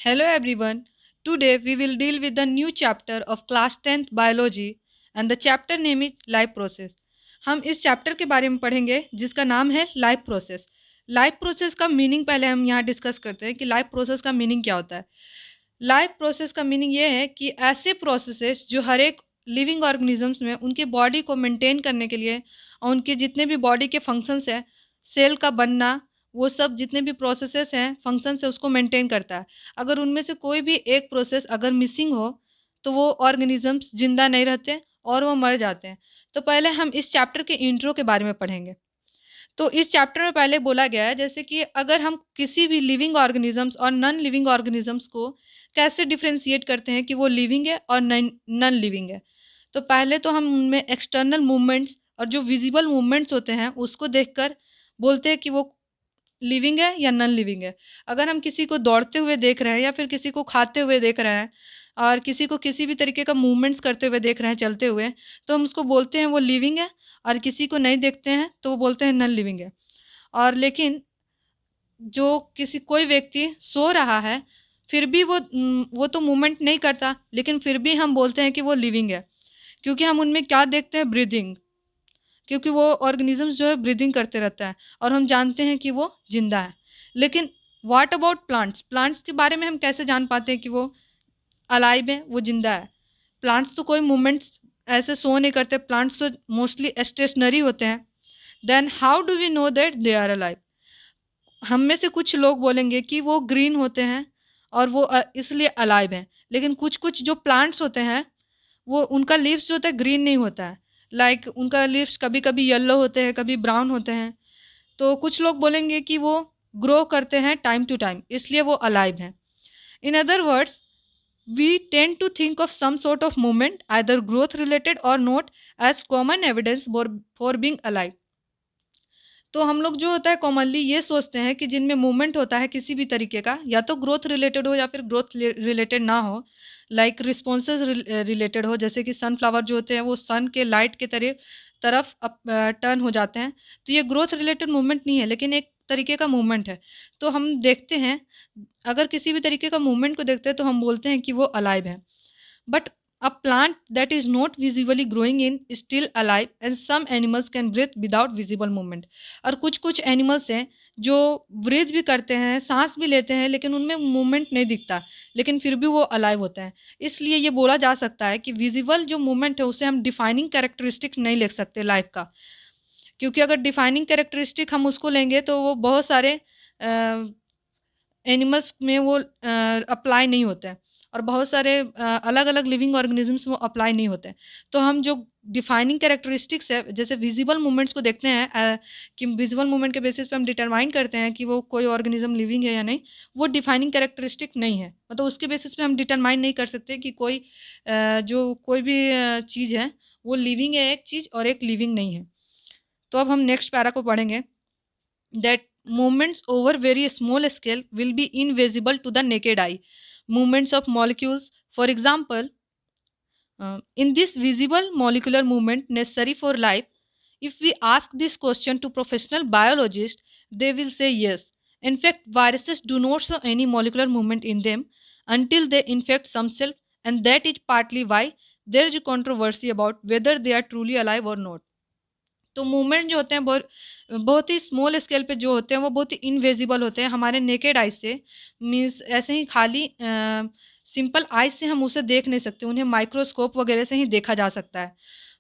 Hello everyone. Today we will deal with the new chapter of class 10th biology and the chapter name is life process. हम इस chapter के बारे में पढ़ेंगे जिसका नाम है लाइफ प्रोसेस। लाइफ प्रोसेस का मीनिंग पहले हम यहाँ डिस्कस करते हैं कि लाइफ प्रोसेस का मीनिंग क्या होता है। लाइफ प्रोसेस का मीनिंग ये है कि ऐसे प्रोसेसेस जो हर एक लिविंग ऑर्गेनिजम्स में उनके बॉडी को मेंटेन करने के लिए और उनके जितने भी बॉडी के फंक्शंस हैं, सेल का बनना, वो सब जितने भी प्रोसेसेस हैं, फंक्शंस है, उसको मेंटेन करता है। अगर उनमें से कोई भी एक प्रोसेस अगर मिसिंग हो तो वो ऑर्गेनिजम्स जिंदा नहीं रहते और वो मर जाते हैं। तो पहले हम इस चैप्टर के इंट्रो के बारे में पढ़ेंगे। तो इस चैप्टर में पहले बोला गया है जैसे कि अगर हम किसी भी लिविंग ऑर्गेनिजम्स और नॉन लिविंग ऑर्गेनिजम्स को कैसे डिफरेंशिएट करते हैं कि वो लिविंग है और नॉन लिविंग है। तो पहले तो हम उनमें एक्सटर्नल मूवमेंट्स और जो विजिबल मूवमेंट्स होते हैं उसको देखकर बोलते हैं कि वो लिविंग है या नॉन लिविंग है। अगर हम किसी को दौड़ते हुए देख रहे हैं या फिर किसी को खाते हुए देख रहे हैं और किसी को किसी भी तरीके का मूवमेंट्स करते हुए देख रहे हैं चलते हुए, तो हम उसको बोलते हैं वो लिविंग है। और किसी को नहीं देखते हैं तो वो बोलते हैं नॉन लिविंग है। और लेकिन जो किसी कोई व्यक्ति सो रहा है फिर भी वो तो मूवमेंट नहीं करता, लेकिन फिर भी हम बोलते हैं कि वो लिविंग है, क्योंकि हम उनमें क्या देखते हैं, ब्रीदिंग। क्योंकि वो ऑर्गेनिजम्स जो है ब्रीदिंग करते रहता है और हम जानते हैं कि वो जिंदा है। लेकिन व्हाट अबाउट प्लांट्स? प्लांट्स के बारे में हम कैसे जान पाते हैं कि वो अलाइव है, वो जिंदा है? प्लांट्स तो कोई मूवमेंट्स ऐसे शो नहीं करते, प्लांट्स तो मोस्टली स्टेशनरी होते हैं। Then how do we know that they are alive? हम में से कुछ लोग बोलेंगे कि वो ग्रीन होते हैं और वो इसलिए अलाइव हैं, लेकिन कुछ कुछ जो प्लांट्स होते हैं वो उनका लीव्स जो होता है ग्रीन नहीं होता है। लाइक उनका लीव्स कभी कभी येलो होते हैं, कभी ब्राउन होते हैं। तो कुछ लोग बोलेंगे कि वो ग्रो करते हैं टाइम टू टाइम, इसलिए वो अलाइव हैं। In other words, we tend to think of some sort of movement, either growth related or not, as common evidence for being alive. तो हम लोग जो होता है कॉमनली ये सोचते हैं कि जिनमें मूवमेंट होता है किसी भी तरीके का, या तो ग्रोथ रिलेटेड हो या फिर ग्रोथ रिलेटेड ना हो, लाइक रिस्पॉन्सेज रिलेटेड हो, जैसे कि सनफ्लावर जो होते हैं वो सन के लाइट के तरफ टर्न हो जाते हैं। तो ये ग्रोथ रिलेटेड मूवमेंट नहीं है, लेकिन एक तरीके का मूवमेंट है। तो हम देखते हैं, अगर किसी भी तरीके का मूवमेंट को देखते हैं तो हम बोलते हैं कि वो अलाइव है। But a plant that is not visibly growing in is still alive, and some animals can breathe without visible movement. और कुछ कुछ एनिमल्स हैं जो ब्रीथ भी करते हैं, सांस भी लेते हैं, लेकिन उनमें मूवमेंट नहीं दिखता, लेकिन फिर भी वो अलाइव होते हैं। इसलिए ये बोला जा सकता है कि विजिबल जो मूवमेंट है उसे हम डिफाइनिंग कैरेक्टरिस्टिक नहीं लिख सकते लाइफ का। क्योंकि अगर डिफाइनिंग कैरेक्टरिस्टिक हम उसको लेंगे तो वो बहुत सारे एनिमल्स में वो अप्लाई नहीं होते हैं, और बहुत सारे अलग अलग लिविंग ऑर्गेनिजम्स वो अप्लाई नहीं होते हैं। तो हम जो डिफाइनिंग कैरेक्टरिस्टिक्स है, जैसे विजिबल मूवमेंट्स को देखते हैं, कि विजिबल मूवमेंट के बेसिस पे हम डिटरमाइन करते हैं कि वो कोई ऑर्गेनिज्म लिविंग है या नहीं। वो डिफाइनिंग कैरेक्टरिस्टिक नहीं है, मतलब उसके बेसिस पे हम डिटरमाइन नहीं कर सकते कि कोई जो कोई भी चीज़ है वो लिविंग है एक चीज़ और एक लिविंग नहीं है। तो अब हम नेक्स्ट पैरा को पढ़ेंगे, that movements over very small scale will be invisible to the naked eye. Movements of molecules, for example, in this visible molecular movement necessary for life, if we ask this question to professional biologists, they will say yes. In fact, viruses do not show any molecular movement in them until they infect some cell, and that is partly why there is a controversy about whether they are truly alive or not. तो movement जो होते हैं बहुत बहुत ही small scale पे जो होते हैं वो बहुत ही इनविजिबल होते हैं हमारे नेकेड आइज से। मीन्स ऐसे ही खाली सिंपल आइज से हम उसे देख नहीं सकते, उन्हें माइक्रोस्कोप वगैरह से ही देखा जा सकता है।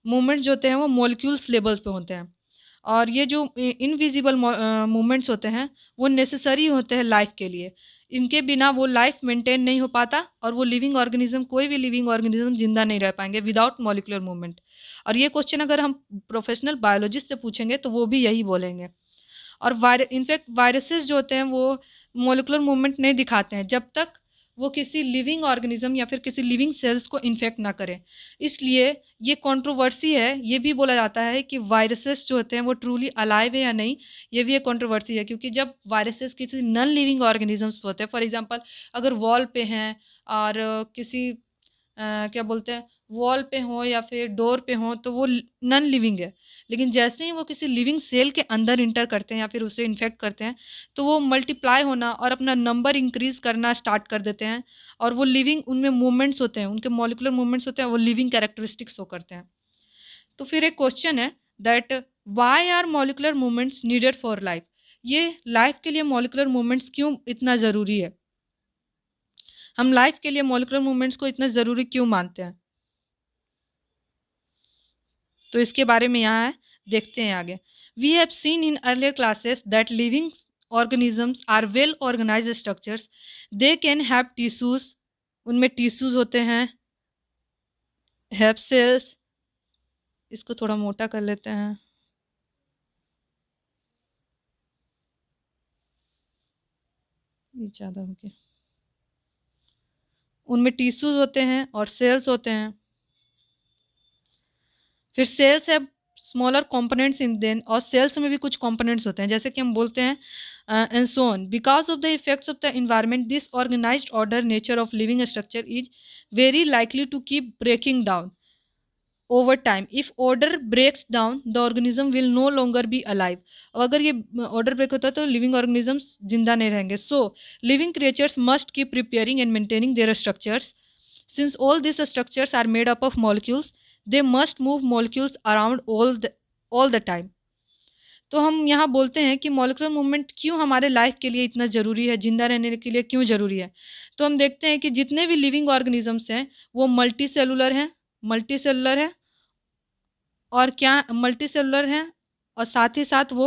मूवमेंट जो होते हैं वो मॉलिक्यूल्स लेवल्स पे होते हैं, और ये जो इनविजिबल मूवमेंट्स होते हैं वो नेसेसरी होते हैं लाइफ के लिए। इनके बिना वो लाइफ मेंटेन नहीं हो पाता, और वो लिविंग ऑर्गेनिज्म, कोई भी लिविंग ऑर्गेनिज्म जिंदा नहीं रह पाएंगे विदाउट मॉलिक्यूलर मूवमेंट। और ये क्वेश्चन अगर हम प्रोफेशनल बायोलॉजिस्ट से पूछेंगे तो वो भी यही बोलेंगे। और इनफैक्ट वायरसेस जो होते हैं वो मोलिकुलर मूवमेंट नहीं दिखाते हैं जब तक वो किसी लिविंग ऑर्गेनिज्म या फिर किसी लिविंग सेल्स को इन्फेक्ट ना करें। इसलिए ये कंट्रोवर्सी है, ये भी बोला जाता है कि वायरसेस जो होते हैं वो ट्रूली अलाइव है या नहीं। ये भी एक कंट्रोवर्सी है, क्योंकि जब वायरसेस किसी नॉन लिविंग ऑर्गेनिजम्स पे होते हैं, फॉर एग्जांपल अगर वॉल पे हैं और किसी क्या बोलते हैं, वॉल पे हो या फिर डोर पे हो तो वो नॉन लिविंग है। लेकिन जैसे ही वो किसी लिविंग सेल के अंदर इंटर करते हैं या फिर उसे इन्फेक्ट करते हैं तो वो मल्टीप्लाई होना और अपना नंबर इंक्रीज करना स्टार्ट कर देते हैं। और वो लिविंग, उनमें मूवमेंट्स होते हैं, उनके मॉलिकुलर मूवमेंट्स होते हैं, वो लिविंग कैरेक्टरिस्टिक्स शो करते हैं। तो फिर एक क्वेश्चन है that why are molecular movements needed for life. ये लाइफ के लिए मॉलिकुलर मूवमेंट्स क्यों इतना ज़रूरी है, हम लाइफ के लिए मॉलिकुलर मूवमेंट्स को इतना ज़रूरी क्यों मानते हैं। तो इसके बारे में यहाँ है, देखते हैं आगे। We have seen in earlier classes that living organisms are well organised structures. They can have tissues, उनमें टिश्यूज होते हैं, हैव सेल्स, इसको थोड़ा मोटा कर लेते हैं, ये ज़्यादा हो गया। उनमें टिश्यूज होते हैं और सेल्स होते हैं। फिर सेल्स है स्मॉलर कंपोनेंट्स इन देन, और सेल्स में भी कुछ कंपोनेंट्स होते हैं, जैसे कि हम बोलते हैं and so on. Because of the effects of the environment this organised order nature of living structure is very likely to keep breaking down over time. If order breaks down the organism will no longer be alive. अगर ये order break होता है तो living organisms जिंदा नहीं रहेंगे. So living creatures must keep repairing and maintaining their structures. Since all these structures are made up of molecules, they must move molecules around all the time. तो हम यहाँ बोलते हैं कि मॉलिक्यूलर मूवमेंट क्यों हमारे लाइफ के लिए इतना ज़रूरी है, जिंदा रहने के लिए क्यों ज़रूरी है। तो हम देखते हैं कि जितने भी लिविंग ऑर्गेनिजम्स हैं वो मल्टी सेलुलर हैं और क्या मल्टी सेलुलर हैं, और साथ ही साथ वो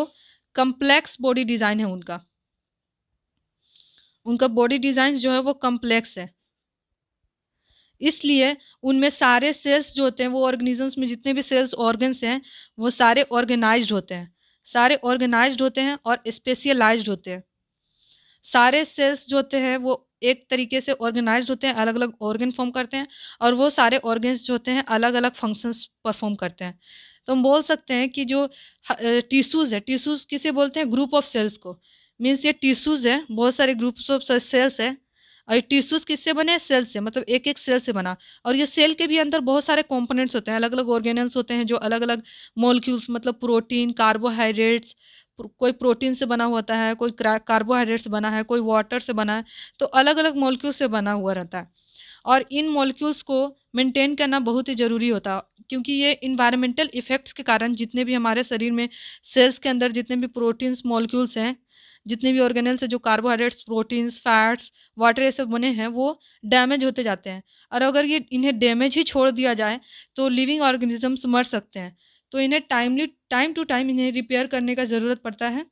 कम्प्लेक्स बॉडी डिज़ाइन है उनका। उनका बॉडी डिज़ाइन जो है वो कम्प्लेक्स है, इसलिए उनमें सारे सेल्स जो होते हैं, वो ऑर्गेनिजम्स में जितने भी सेल्स ऑर्गन्स हैं वो सारे ऑर्गेनाइज्ड होते हैं, सारे ऑर्गेनाइज्ड होते हैं और स्पेशलाइज्ड होते हैं। सारे सेल्स जो होते हैं वो एक तरीके से ऑर्गेनाइज्ड होते हैं, अलग अलग ऑर्गन फॉर्म करते हैं, और वो सारे ऑर्गन्स जो होते हैं अलग अलग फंक्शंस परफॉर्म करते हैं। तो हम बोल सकते हैं कि जो टिश्यूज़ है, टिश्यूज़ किसे बोलते हैं, ग्रुप ऑफ सेल्स को। मीन्स ये टिश्यूज़ है, बहुत सारे ग्रुप्स ऑफ सेल्स है, और ये टिश्यूज़ किससे बने हैं, सेल से, मतलब एक एक सेल से बना। और ये सेल के भी अंदर बहुत सारे कंपोनेंट्स होते हैं, अलग अलग ऑर्गेनल्स होते हैं जो अलग अलग मॉलिक्यूल्स, मतलब प्रोटीन, कार्बोहाइड्रेट्स, कोई प्रोटीन से बना होता है, कोई कार्बोहाइड्रेट से बना है, कोई वाटर से बना है, तो अलग अलग मॉलिक्यूल से बना हुआ रहता है। और इन मॉलिक्यूल्स को मेंटेन करना बहुत ही ज़रूरी होता है, क्योंकि ये इन्वायरमेंटल इफेक्ट्स के कारण जितने भी हमारे शरीर में सेल्स के अंदर जितने भी प्रोटीन्स मॉलिक्यूल्स हैं, जितने भी ऑर्गेनल्स हैं जो कार्बोहाइड्रेट्स, प्रोटीन्स, फैट्स, वाटर ये सब बने हैं, वो डैमेज होते जाते हैं। और अगर ये इन्हें डैमेज ही छोड़ दिया जाए तो लिविंग ऑर्गेनिजम्स मर सकते हैं। तो इन्हें टाइम टू टाइम इन्हें रिपेयर करने का ज़रूरत पड़ता है।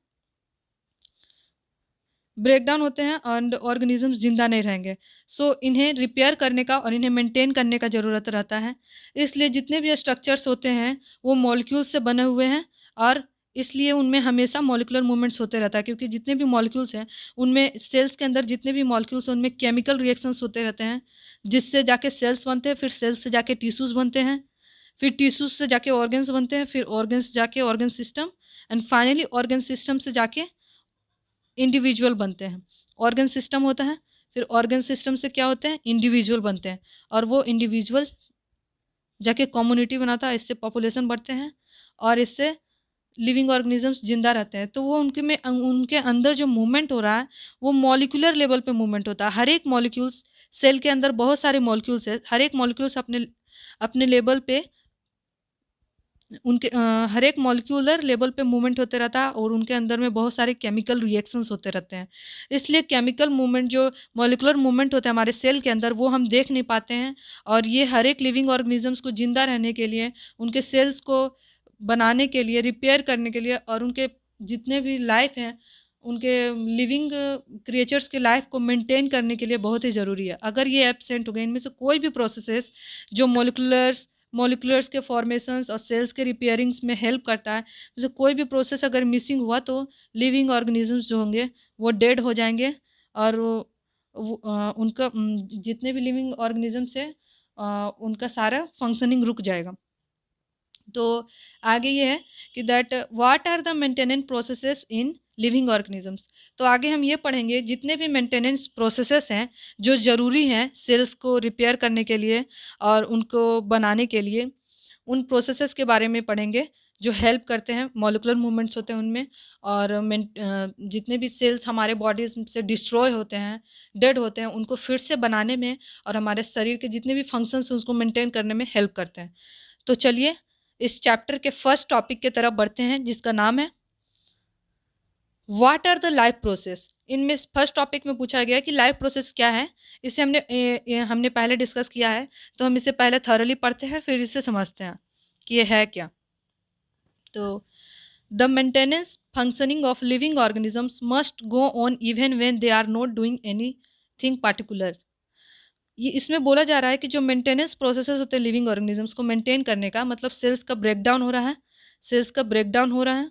ब्रेकडाउन होते हैं एंड ऑर्गेनिजम्स जिंदा नहीं रहेंगे। सो इन्हें रिपेयर करने का और इन्हें मेंटेन करने का ज़रूरत रहता है। इसलिए जितने भी स्ट्रक्चर्स होते हैं वो मॉलिक्यूल्स से बने हुए हैं, और इसलिए उनमें हमेशा मॉलिकुलर मूवमेंट्स होते रहता है, क्योंकि जितने भी मॉलिक्यूल्स हैं उनमें, सेल्स के अंदर जितने भी मॉलिक्यूल्स हैं उनमें केमिकल रिएक्शंस होते रहते हैं, जिससे जाके सेल्स बनते हैं, फिर सेल्स से जाके टिश्यूज़ बनते हैं, फिर टिश्यूज से जाके ऑर्गन्स बनते हैं, फिर ऑर्गन्स जाके organ system, and finally organ system से जाके इंडिविजुअल बनते हैं। ऑर्गन सिस्टम होता है, फिर ऑर्गन सिस्टम से क्या होते हैं, इंडिविजुअल बनते हैं, और वो इंडिविजुअल जाके कम्युनिटी बनाता है, इससे पॉपुलेशन बढ़ते हैं और इससे लिविंग ऑर्गेनिजम्स जिंदा रहते हैं। तो वो उनके अंदर जो मूवमेंट हो रहा है वो मॉलिक्यूलर लेवल पे मूवमेंट होता है। हर एक मॉलिक्यूल्स, सेल के अंदर बहुत सारे मॉलिक्यूल्स है, हर एक मॉलिक्यूल्स अपने अपने लेवल पे, हर एक मॉलिक्यूलर लेवल पे मूवमेंट होते रहता है, और उनके अंदर में बहुत सारे केमिकल रिएक्शंस होते रहते हैं। इसलिए केमिकल मूवमेंट, जो मॉलिक्यूलर मूवमेंट होता है हमारे सेल के अंदर, वो हम देख नहीं पाते हैं, और ये हर एक लिविंग ऑर्गेनिजम्स को जिंदा रहने के लिए, उनके सेल्स को बनाने के लिए, रिपेयर करने के लिए, और उनके जितने भी लाइफ हैं, उनके लिविंग क्रिएचर्स के लाइफ को मेंटेन करने के लिए बहुत ही ज़रूरी है। अगर ये एब्सेंट हो गए, इनमें से कोई भी प्रोसेसेस जो मॉलिक्यूलर्स के फॉर्मेशंस और सेल्स के रिपेयरिंग्स में हेल्प करता है, जैसे कोई भी प्रोसेस अगर मिसिंग हुआ तो लिविंग ऑर्गेनिजम्स जो होंगे वो डेड हो जाएंगे, और उनका जितने भी लिविंग ऑर्गेनिजम्स है उनका सारा फंक्शनिंग रुक जाएगा। तो आगे ये है कि that what are the maintenance processes in living organisms. तो आगे हम ये पढ़ेंगे जितने भी मेंटेनेंस प्रोसेसेस हैं जो ज़रूरी हैं सेल्स को रिपेयर करने के लिए और उनको बनाने के लिए, उन प्रोसेसेस के बारे में पढ़ेंगे जो हेल्प करते हैं, मॉलिक्यूलर मूवमेंट्स होते हैं उनमें, और जितने भी सेल्स हमारे बॉडीज से डिस्ट्रॉय होते हैं, डेड होते हैं, उनको फिर से बनाने में और हमारे शरीर के जितने भी फंक्शंस हैं उसको मेंटेन करने में हेल्प करते हैं। तो चलिए इस चैप्टर के फर्स्ट टॉपिक की तरफ बढ़ते हैं जिसका नाम है what are the life process. इनमें फर्स्ट टॉपिक में पूछा गया है कि लाइफ प्रोसेस क्या है। इसे हमने पहले डिस्कस किया है, तो हम इसे पहले थॉरली पढ़ते हैं फिर इसे समझते हैं कि ये है क्या। तो the maintenance functioning of living organisms must go on even when they are not doing anything particular. ये इसमें बोला जा रहा है कि जो मेंटेनेंस प्रोसेसेस होते हैं लिविंग ऑर्गेनिजम्स को मेंटेन करने का, मतलब सेल्स का ब्रेकडाउन हो रहा है, सेल्स का ब्रेकडाउन हो रहा है,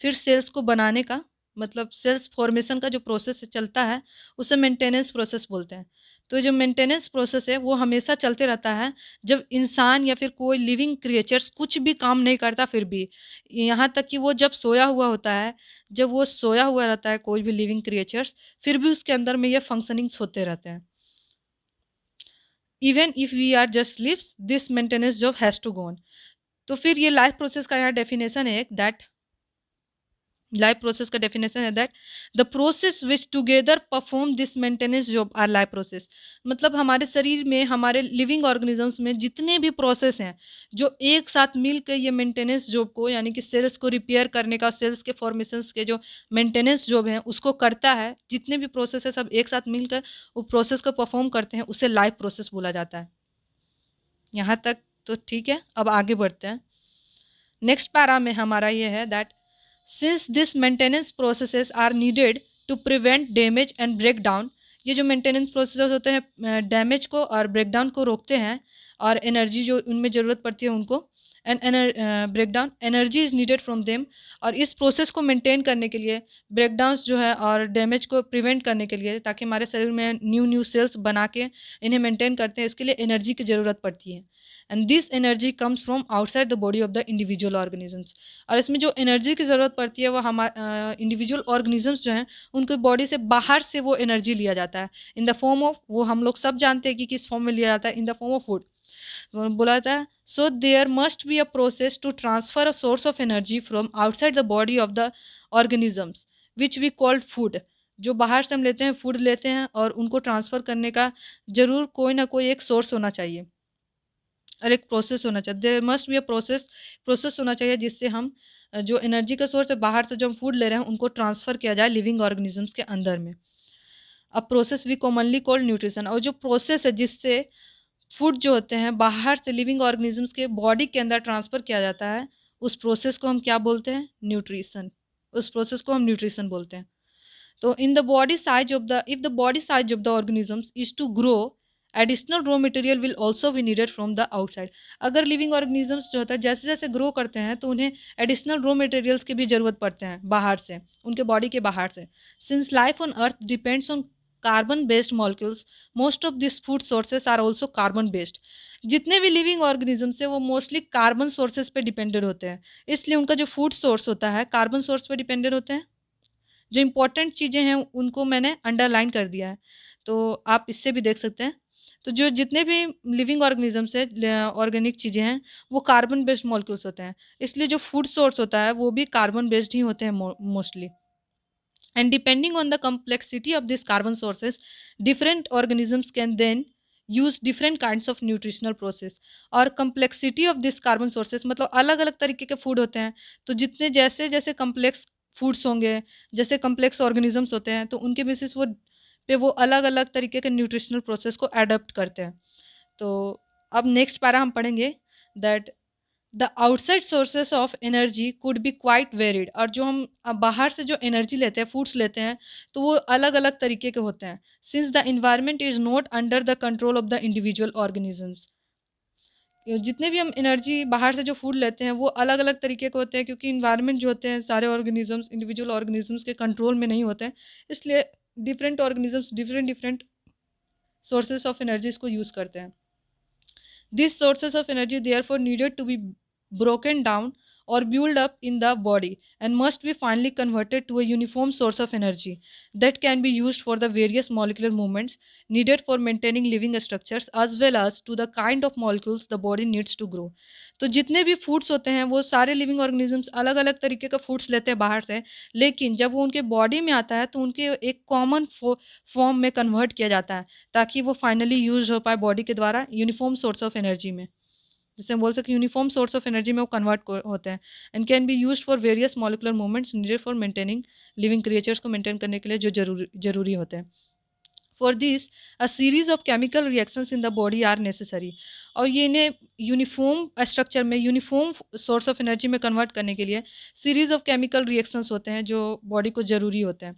फिर सेल्स को बनाने का, मतलब सेल्स फॉर्मेशन का जो प्रोसेस चलता है उसे मेंटेनेंस प्रोसेस बोलते हैं। तो जो मेंटेनेंस प्रोसेस है वो हमेशा चलते रहता है जब इंसान या फिर कोई लिविंग क्रिएचर्स कुछ भी काम नहीं करता, फिर भी यहाँ तक कि वो जब सोया हुआ होता है, जब वो सोया हुआ रहता है कोई भी लिविंग क्रिएचर्स, फिर भी उसके अंदर में ये फंक्शनिंग्स होते रहते हैं। Even if we are just sleeps this maintenance job has to go on. तो फिर ये लाइफ प्रोसेस का यहाँ डेफिनेशन है दैट लाइफ प्रोसेस का डेफिनेशन है that the process which together perform this maintenance job are life process. मतलब हमारे शरीर में, हमारे लिविंग ऑर्गेनिजम्स में जितने भी प्रोसेस हैं जो एक साथ मिलकर ये मेंटेनेंस जॉब को, यानी कि सेल्स को रिपेयर करने का, सेल्स के फॉर्मेशंस के जो मेंटेनेंस जॉब है उसको करता है, जितने भी प्रोसेस है सब एक साथ मिलकर वो प्रोसेस को परफॉर्म करते हैं, उसे लाइफ प्रोसेस बोला जाता है। यहाँ तक तो ठीक है, अब आगे बढ़ते हैं। नेक्स्ट पैरा में हमारा ये है that since this maintenance processes are needed to prevent damage and break down. ये जो मेंटेनेंस प्रोसेस होते हैं डैमेज को और ब्रेक डाउन को रोकते हैं, और एनर्जी जो उनमें ज़रूरत पड़ती है उनको, and break down energy is needed from them. और इस प्रोसेस को मेंटेन करने के लिए, ब्रेक डाउन्स जो है और डैमेज को प्रिवेंट करने के लिए, ताकि हमारे शरीर में न्यू न्यू सेल्स बना के इन्हें मेंटेन करते हैं, इसके लिए एनर्जी की ज़रूरत पड़ती है। And this energy comes from outside the body of the individual organisms. और इसमें जो एनर्जी की ज़रूरत पड़ती है वो हमारे इंडिविजुअल ऑर्गेनिजम्स जो हैं उनके बॉडी से बाहर से वो एनर्जी लिया जाता है इन द फॉर्म ऑफ, वो हम लोग सब जानते हैं कि किस फॉर्म में लिया जाता है, in the form of food. बोला जाता है so there must be a process to transfer a source of energy from outside the body of the organisms which we called food. जो बाहर से हम लेते हैं, फूड लेते हैं, और उनको ट्रांसफ़र करने का ज़रूर कोई ना कोई एक सोर्स होना चाहिए और एक प्रोसेस होना चाहिए। There must be a process होना चाहिए जिससे हम जो एनर्जी का सोर्स है बाहर से जो हम फूड ले रहे हैं उनको ट्रांसफ़र किया जाए लिविंग ऑर्गेनिजम्स के अंदर में। अब process we commonly called nutrition. और जो प्रोसेस है जिससे फूड जो होते हैं बाहर से लिविंग ऑर्गेनिजम्स के बॉडी के अंदर ट्रांसफ़र किया जाता है, उस प्रोसेस को हम क्या बोलते हैं? न्यूट्रिशन। उस प्रोसेस को हम न्यूट्रिशन बोलते हैं। तो in the body size of the if the body size of the organisms is to grow, additional raw material will also be needed from the outside. अगर लिविंग ऑर्गेनिजम्स जो होता है जैसे जैसे ग्रो करते हैं तो उन्हें एडिशनल रॉ मटेरियल्स की भी ज़रूरत पड़ते हैं बाहर से, उनके बॉडी के बाहर से। Since life on earth depends on carbon based molecules, most of this food sources are also carbon based. जितने भी लिविंग ऑर्गेनिजम्स है वो मोस्टली कार्बन सोर्सेज पे डिपेंडेड होते हैं, इसलिए उनका जो फूड सोर्स होता है कार्बन सोर्स पे डिपेंडेड होते हैं। जो इम्पोर्टेंट चीज़ें हैं उनको मैंने अंडरलाइन कर दिया है, तो आप इससे भी देख सकते हैं। तो जो जितने भी लिविंग ऑर्गेनिजम्स है, ऑर्गेनिक चीज़ें हैं, वो कार्बन बेस्ड मॉलिक्यूल्स होते हैं, इसलिए जो फूड सोर्स होता है वो भी कार्बन बेस्ड ही होते हैं mostly. And depending on the complexity of these carbon sources, different organisms can then use different kinds of nutritional process। और complexity of this carbon sources मतलब अलग अलग तरीके के फूड होते हैं, तो जितने जैसे जैसे कम्प्लेक्स फूड्स होंगे, जैसे कम्प्लेक्स ऑर्गेनिजम्स होते हैं, तो उनके बेसिस वो अलग अलग तरीके के न्यूट्रिशनल प्रोसेस को अडोप्ट करते हैं। तो अब नेक्स्ट पैरा हम पढ़ेंगे that the outside sources of energy could be quite varied. और जो हम बाहर से जो एनर्जी लेते हैं, फूड्स लेते हैं, तो वो अलग अलग तरीके के होते हैं। Since the environment is not under the control of the individual organisms. जितने भी हम एनर्जी बाहर से जो फूड लेते हैं वो अलग अलग तरीके के होते हैं, क्योंकि इन्वायरमेंट जो होते हैं सारे ऑर्गेनिजम्स इंडिविजुअल ऑर्गेनिजम्स के कंट्रोल में नहीं होते हैं, इसलिए different organisms different different sources of energies को यूज़ करते हैं। These sources of energy therefore needed to be broken down or build up in the body and must be finally converted to a uniform source of energy that can be used for the various molecular movements needed for maintaining living structures as well as to the kind of molecules the body needs to grow. तो जितने भी foods होते हैं वो सारे living organisms अलग अलग तरीके का फूड्स लेते हैं बाहर से, लेकिन जब वो उनके बॉडी में आता है तो उनके एक कॉमन फॉर्म में कन्वर्ट किया जाता है ताकि वो फाइनली यूज हो पाए बॉडी के द्वारा यूनिफॉर्म सोर्स ऑफ एनर्जी में, जिसे हम बोल सकते हैं यूनिफॉर्म सोर्स ऑफ एनर्जी में वो कन्वर्ट होते हैं and can be use for various molecular movements needed for maintaining living creatures को मेंटेन करने के लिए जो जरूरी होते हैं. For this a series of chemical reactions in the body are necessary. और ये इन्हें यूनिफॉर्म स्ट्रक्चर में यूनिफॉर्म सोर्स ऑफ एनर्जी में कन्वर्ट करने के लिए सीरीज ऑफ केमिकल रिएक्शंस होते हैं जो बॉडी को ज़रूरी होते हैं.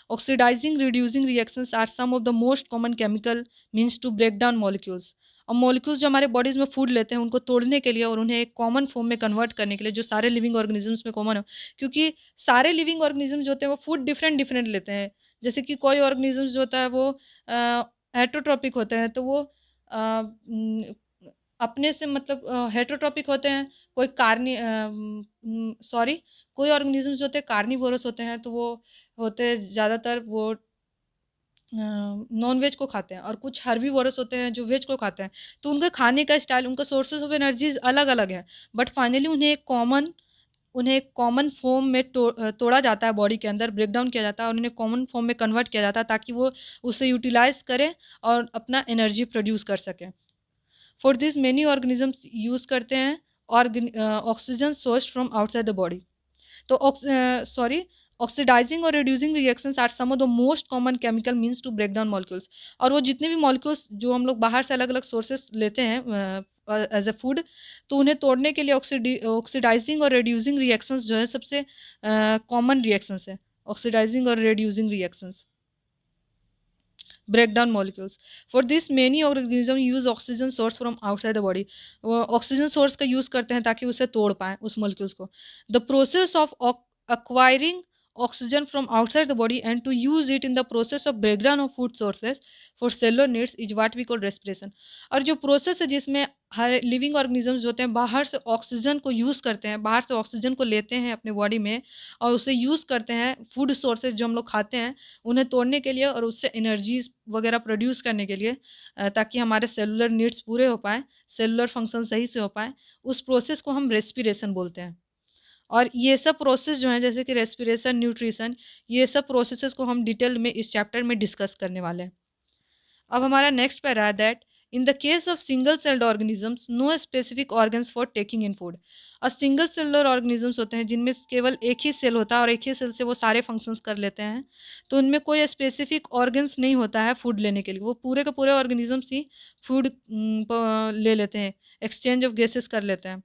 Oxidising reducing reactions are some of the most common chemical means to break down molecules. और मॉलिक्यूल्स जो हमारे बॉडीज में फूड लेते हैं उनको तोड़ने के लिए और उन्हें एक कॉमन फॉर्म में कन्वर्ट करने के लिए जो सारे लिविंग ऑर्गेनिजम्स में कॉमन हो, क्योंकि सारे लिविंग ऑर्गेनिजम्स जो होते हैं वो फूड डिफरेंट डिफरेंट लेते हैं. जैसे कि कोई ऑर्गेनिजम्स जो होता है वो हेटरोट्रॉपिक होते हैं तो वो अपने से मतलब हेटरोट्रॉपिक होते हैं. कोई कोई ऑर्गेनिजम्स जो होते हैं कार्निवोरस होते हैं तो वो होते हैं ज़्यादातर वो नॉन वेज को खाते हैं, और कुछ हर्बीवोरस होते हैं जो वेज को खाते हैं. तो उनके खाने का स्टाइल, उनका सोर्सेज ऑफ एनर्जीज अलग अलग हैं, बट फाइनली उन्हें एक कॉमन फॉर्म में तोड़ा जाता है, बॉडी के अंदर ब्रेक डाउन किया जाता है और उन्हें कॉमन फॉर्म में कन्वर्ट किया जाता है ताकि वो उसे यूटिलाइज करें और अपना एनर्जी प्रोड्यूस कर सकें. For this many organisms use करते हैं oxygen source from outside the body. तो ऑक्सीडाइजिंग और reducing reactions are some of the most common chemical means to break down molecules. और वो जितने भी मॉलिक्यूल्स जो हम लोग बाहर से अलग अलग सोर्सेस लेते हैं एज ए फूड, तो उन्हें तोड़ने के लिए ऑक्सीडाइजिंग और रिड्यूसिंग रिएक्शंस जो है सबसे कॉमन रिएक्शंस है. ऑक्सीडाइजिंग और reducing reactions break down molecules. For this many organism use oxygen source from outside the body. वो ऑक्सीजन सोर्स का यूज़ करते हैं ताकि उसे तोड़ पाएं उस मॉलिक्यूल्स को. The process of acquiring oxygen from outside the body and to use it in the process of breakdown of food sources for cellular needs is what we call respiration. और जो प्रोसेस है जिसमें हर living organisms जो होते हैं बाहर से oxygen को यूज़ करते हैं, बाहर से ऑक्सीजन को लेते हैं अपने बॉडी में और उसे यूज़ करते हैं फूड सोर्सेज जो हम लोग खाते हैं उन्हें तोड़ने के लिए और उससे एनर्जीज वगैरह प्रोड्यूस करने के लिए, ताकि हमारे सेलुलर नीड्स पूरे हो पाएँ, सेलुलर फंक्शन सही से हो पाएँ, उस प्रोसेस को हम रेस्पिरेशन बोलते हैं. और ये सब प्रोसेस जो हैं जैसे कि रेस्पिरेशन, न्यूट्रिशन, ये सब प्रोसेसेस को हम डिटेल में इस चैप्टर में डिस्कस करने वाले हैं. अब हमारा नेक्स्ट पैरा है that in the case of single celled organisms no specific organs for taking in food. और सिंगल सेलुलर ऑर्गेनिजम्स होते हैं जिनमें केवल एक ही सेल होता है और एक ही सेल से वो सारे फंक्शंस कर लेते हैं, तो उनमें कोई स्पेसिफिक ऑर्गन्स नहीं होता है फूड लेने के लिए. वो पूरे के पूरे ऑर्गेनिजम्स ही फूड ले लेते हैं, एक्सचेंज ऑफ गैसेस कर लेते हैं.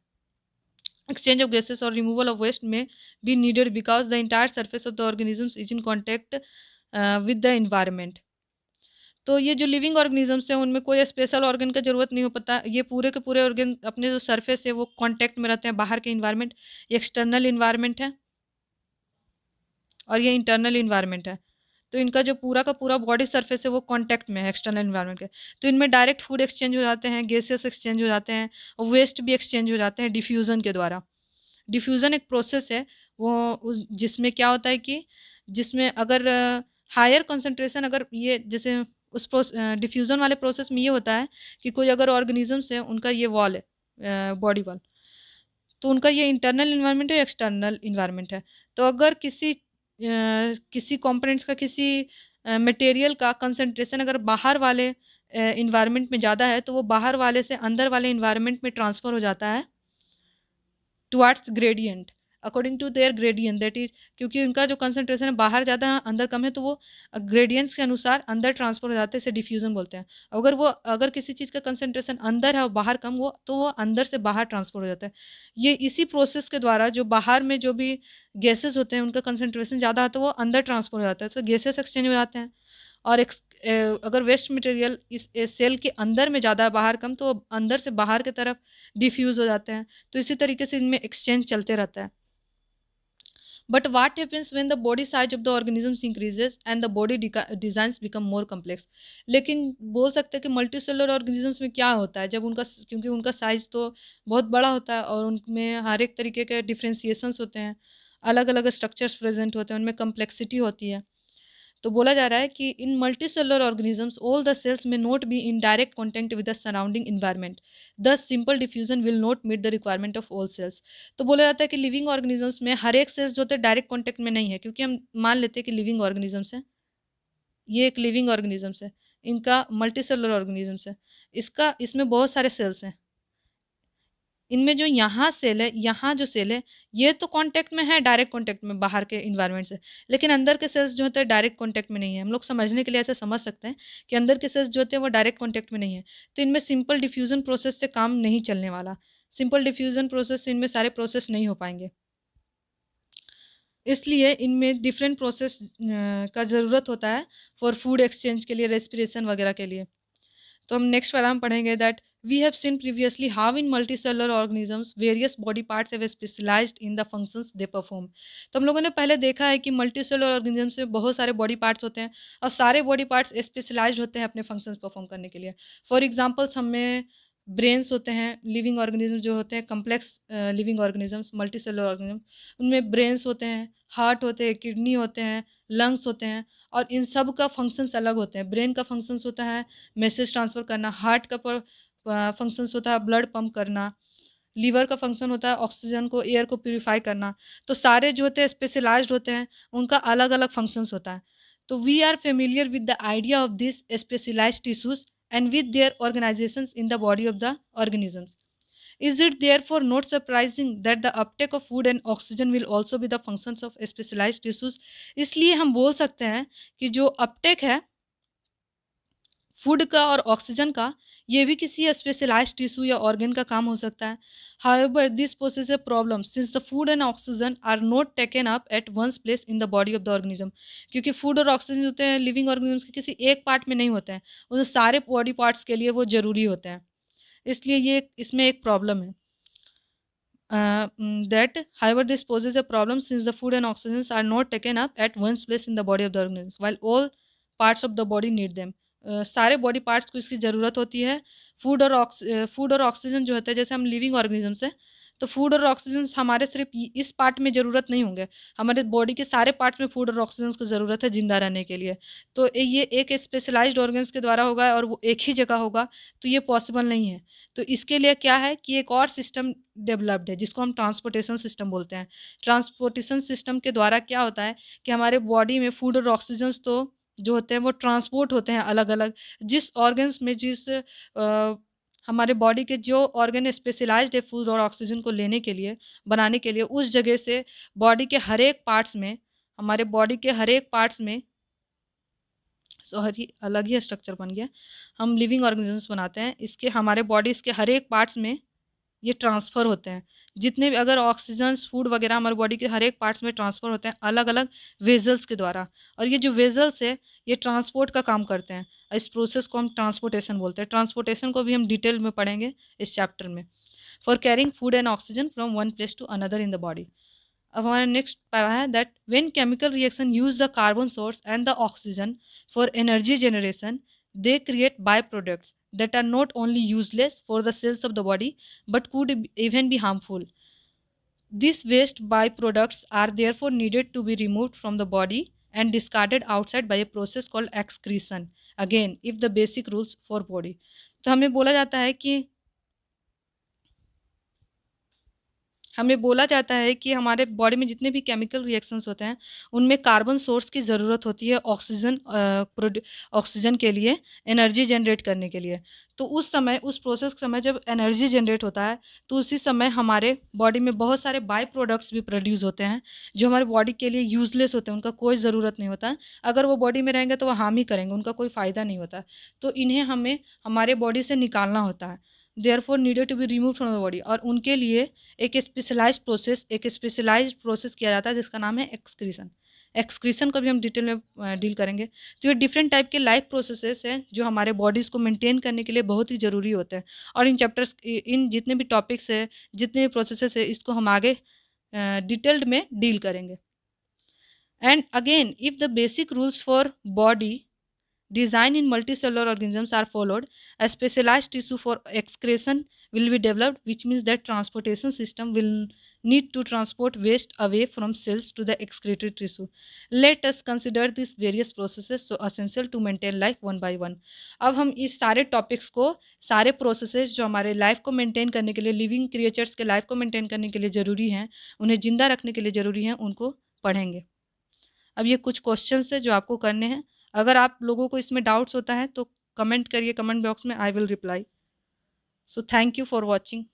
Exchange of gases or removal of waste may be needed because the entire surface of the organisms is in contact with the environment. तो ये जो लिविंग ऑर्गेनिजम्स हैं उनमें कोई स्पेशल ऑर्गन का ज़रूरत नहीं हो पाता. ये पूरे के पूरे ऑर्गन अपने जो सरफेस है वो कांटेक्ट में रहते हैं. बाहर के इन्वायरमेंट, ये एक्सटर्नल इन्वायरमेंट है और ये इंटरनल इन्वायरमेंट है. तो इनका जो पूरा का पूरा बॉडी सरफेस है वो कांटेक्ट में है एक्सटर्नल इन्वायरमेंट के. तो इनमें डायरेक्ट फूड एक्सचेंज हो जाते हैं, गैसेस एक्सचेंज हो जाते हैं और वेस्ट भी एक्सचेंज हो जाते हैं डिफ्यूज़न के द्वारा. डिफ्यूज़न एक प्रोसेस है वो जिसमें क्या होता है कि जिसमें अगर हायर कंसंट्रेशन, अगर ये जैसे उस डिफ्यूज़न वाले प्रोसेस में ये होता है कि कोई अगर ऑर्गेनिजम्स है उनका ये वॉल है बॉडी वॉल, तो उनका ये इंटरनल इन्वायरमेंट है, एक्सटर्नल इन्वायरमेंट है. तो अगर किसी कंपोनेंट्स का, किसी मटेरियल का कंसंट्रेशन अगर बाहर वाले इन्वायरमेंट में ज़्यादा है तो वो बाहर वाले से अंदर वाले इन्वायरमेंट में ट्रांसफ़र हो जाता है towards gradient, according to their gradient, that is क्योंकि उनका जो कंसंट्रेशन है बाहर ज़्यादा है अंदर कम है तो वो ग्रेडियंट्स के अनुसार अंदर ट्रांसफर हो जाते हैं, इसे डिफ्यूजन बोलते हैं. अगर किसी चीज़ का कंसंट्रेशन अंदर है और बाहर कम, वो अंदर से बाहर ट्रांसफर हो जाता है. ये इसी प्रोसेस के द्वारा जो बाहर में जो भी गैसेज होते हैं उनका कंसंट्रेशन ज़्यादा है तो वो अंदर ट्रांसफर हो जाता है, तो गैसेस एक्सचेंज हो जाते हैं. और अगर वेस्ट मटेरियल इस सेल के अंदर में ज़्यादा बाहर कम तो अंदर से बाहर की तरफ डिफ्यूज़ हो जाते हैं. तो इसी तरीके से इनमें एक्सचेंज चलते रहता है. But what happens when the body size of the organisms increases and the body designs become more complex? लेकिन बोल सकते हैं कि मल्टी सेलुलर ऑर्गेनिजम्स में क्या होता है जब उनका, क्योंकि उनका साइज तो बहुत बड़ा होता है और उनमें हर एक तरीके के डिफ्रेंसिएशंस होते हैं, अलग अलग स्ट्रक्चर्स प्रेजेंट होते हैं, उनमें कम्प्लेक्सिटी होती है। तो बोला जा रहा है कि in multicellular organisms all the cells may not be in direct contact with the surrounding environment, thus simple diffusion will not meet the requirement of all cells. तो बोला जाता है कि लिविंग ऑर्गेनिजम्स में हर एक सेल्स जो होते हैं डायरेक्ट कॉन्टेक्ट में नहीं है, क्योंकि हम मान लेते हैं कि लिविंग ऑर्गेनिजम्स है, ये एक लिविंग ऑर्गेनिजम्स है, इनका मल्टी सेलुलर ऑर्गेनिजम्स है, इसका इसमें बहुत सारे सेल्स हैं, इनमें जो यहाँ सेल है, यहाँ जो सेल है, ये तो कांटेक्ट में है, डायरेक्ट कांटेक्ट में बाहर के इन्वायरमेंट से, लेकिन अंदर के सेल्स जो होते हैं डायरेक्ट कांटेक्ट में नहीं है। हम लोग समझने के लिए ऐसे समझ सकते हैं कि अंदर के सेल्स जो होते हैं वो डायरेक्ट कांटेक्ट में नहीं है, तो इनमें सिंपल डिफ्यूजन प्रोसेस से काम नहीं चलने वाला, सिंपल डिफ्यूजन प्रोसेस से इनमें सारे प्रोसेस नहीं हो पाएंगे, इसलिए इनमें डिफरेंट प्रोसेस का ज़रूरत होता है फॉर फूड एक्सचेंज के लिए, रेस्पिरेशन वगैरह के लिए। तो हम नेक्स्ट पैराग्राफ पढ़ेंगे that we have seen previously how in multicellular organisms various body parts have specialised in the functions they perform. तो हम लोगों ने पहले देखा है कि मल्टीसेलुलर ऑर्गेनिजम्स में बहुत सारे बॉडी पार्ट्स होते हैं और सारे बॉडी पार्ट्स स्पेशलाइज्ड होते हैं अपने फंक्शंस परफॉर्म करने के लिए। फॉर एग्जांपल्स हमें ब्रेन्स होते हैं, लिविंग ऑर्गेनिज्म जो होते हैं complex living organisms, multicellular organism, उनमें ब्रेन्स होते हैं, हार्ट होते हैं, किडनी होते हैं, लंग्स होते हैं, और इन सब का फंक्शंस अलग होते हैं। ब्रेन का फंक्शंस होता है मैसेज ट्रांसफ़र करना, हार्ट का फंक्शंस होता है ब्लड पंप करना, लीवर का फंक्शन होता है ऑक्सीजन को, एयर को प्यूरिफाई करना। तो सारे जो होते हैं स्पेशलाइज्ड होते हैं, उनका अलग अलग फंक्शंस होता है। तो we are familiar with the idea of this specialised tissues and with their organizations in the body of the organisms. Is it therefore not surprising that the uptake of food and oxygen will also be the functions of specialized tissues? इसलिए हम बोल सकते हैं कि जो Uptake है food का और ऑक्सीजन का, ये भी किसी स्पेशलाइज्ड टिश्यू या ऑर्गन का काम हो सकता है। However, this poses a problem since the food and oxygen are not taken up at one's place in the body of the organism. क्योंकि फूड और ऑक्सीजन होते हैं लिविंग ऑर्गेनिज्म के किसी एक पार्ट में नहीं होते हैं, उन सारे बॉडी पार्ट्स के लिए वो जरूरी होते हैं, इसलिए ये इसमें एक प्रॉब्लम है। That however this poses a problem since the food and oxygens are not taken up at one's place in the body of the organism while all parts of the body need them. सारे body parts को इसकी ज़रूरत होती है। Food और oxygen जो होता है, जैसे हम लिविंग ऑर्गेनिजम्स हैं, तो फूड और ऑक्सीजन हमारे सिर्फ इस पार्ट में ज़रूरत नहीं होंगे, हमारे बॉडी के सारे पार्ट्स में फूड और ऑक्सीजन की ज़रूरत है जिंदा रहने के लिए। तो ये एक स्पेशलाइज्ड ऑर्गन्स के द्वारा होगा और वो एक ही जगह होगा, तो ये पॉसिबल नहीं है। तो इसके लिए क्या है कि एक और सिस्टम डेवलप्ड है जिसको हम ट्रांसपोर्टेशन सिस्टम बोलते हैं। ट्रांसपोर्टेशन सिस्टम के द्वारा क्या होता है कि हमारे बॉडी में फूड और ऑक्सीजन्स तो जो होते हैं वो ट्रांसपोर्ट होते हैं अलग अलग, जिस ऑर्गन्स में हमारे बॉडी के जो ऑर्गन स्पेशलाइज्ड है फूड और ऑक्सीजन को लेने के लिए, बनाने के लिए, उस जगह से बॉडी के हर एक पार्ट्स में, हमारे बॉडी के हर एक पार्ट्स में सॉरी अलग ही स्ट्रक्चर बन गया, हम लिविंग ऑर्गेनिजम्स बनाते हैं, इसके हमारे बॉडीज़ के हर एक पार्ट्स में ये ट्रांसफ़र होते हैं। जितने भी अगर ऑक्सीजन फूड वगैरह हमारे बॉडी के हर एक पार्ट्स में ट्रांसफ़र होते हैं अलग अलग वेजल्स के द्वारा, और ये जो वेजल्स है ये ट्रांसपोर्ट का काम करते हैं। इस प्रोसेस को हम ट्रांसपोर्टेशन बोलते हैं। ट्रांसपोर्टेशन को भी हम डिटेल में पढ़ेंगे इस चैप्टर में। For carrying food and oxygen from one place to another in the body. अब हमारा नेक्स्ट पैरा है that when chemical reaction use the carbon source and the oxygen for energy generation, they create byproducts that are not only useless for the cells of the body but could even be harmful. These waste byproducts are therefore needed to be removed from the body and discarded outside by a process called excretion. Again, if the basic rules for body. तो हमें बोला जाता है कि हमारे body में जितने भी केमिकल रिएक्शंस होते हैं उनमें कार्बन सोर्स की ज़रूरत होती है ऑक्सीजन के लिए, एनर्जी जनरेट करने के लिए। तो उस समय, उस प्रोसेस के समय जब एनर्जी जनरेट होता है तो उसी समय हमारे बॉडी में बहुत सारे बाई प्रोडक्ट्स भी प्रोड्यूस होते हैं जो हमारे बॉडी के लिए यूजलेस होते हैं, उनका कोई ज़रूरत नहीं होता। अगर वो बॉडी में रहेंगे तो वो हार्म ही करेंगे, उनका कोई फ़ायदा नहीं होता। तो इन्हें हमें हमारे बॉडी से निकालना होता है, therefore needed to be remove from the body. और उनके लिए एक स्पेशलाइज्ड प्रोसेस किया जाता है जिसका नाम है एक्सक्रीशन। एक्सक्रीशन को भी हम डिटेल में डील करेंगे। तो ये डिफरेंट टाइप के लाइफ प्रोसेसेस हैं जो हमारे बॉडीज़ को मेंटेन करने के लिए बहुत ही ज़रूरी होते हैं। और इन चैप्टर्स, इन जितने भी टॉपिक्स है, जितने भी प्रोसेसेस है, इसको हम आगे डिटेल्ड में डील करेंगे। And again, if the basic rules for body design in multicellular organisms are followed, a specialized tissue for excretion will be developed, which means that transportation system will need to transport waste away from cells to the excretory tissue. Let us consider these various processes so essential to maintain life one by one. अब हम इस सारे topics को, सारे processes जो हमारे life को maintain करने के लिए, लिविंग क्रिएचर्स के लाइफ को मेंटेन करने के लिए ज़रूरी हैं, उन्हें जिंदा रखने के लिए ज़रूरी हैं, उनको पढ़ेंगे। अब ये कुछ क्वेश्चंस है जो आपको करने हैं। अगर आप लोगों को इसमें डाउट्स होता है तो कमेंट करिए कमेंट बॉक्स में, I will reply. So thank you for watching.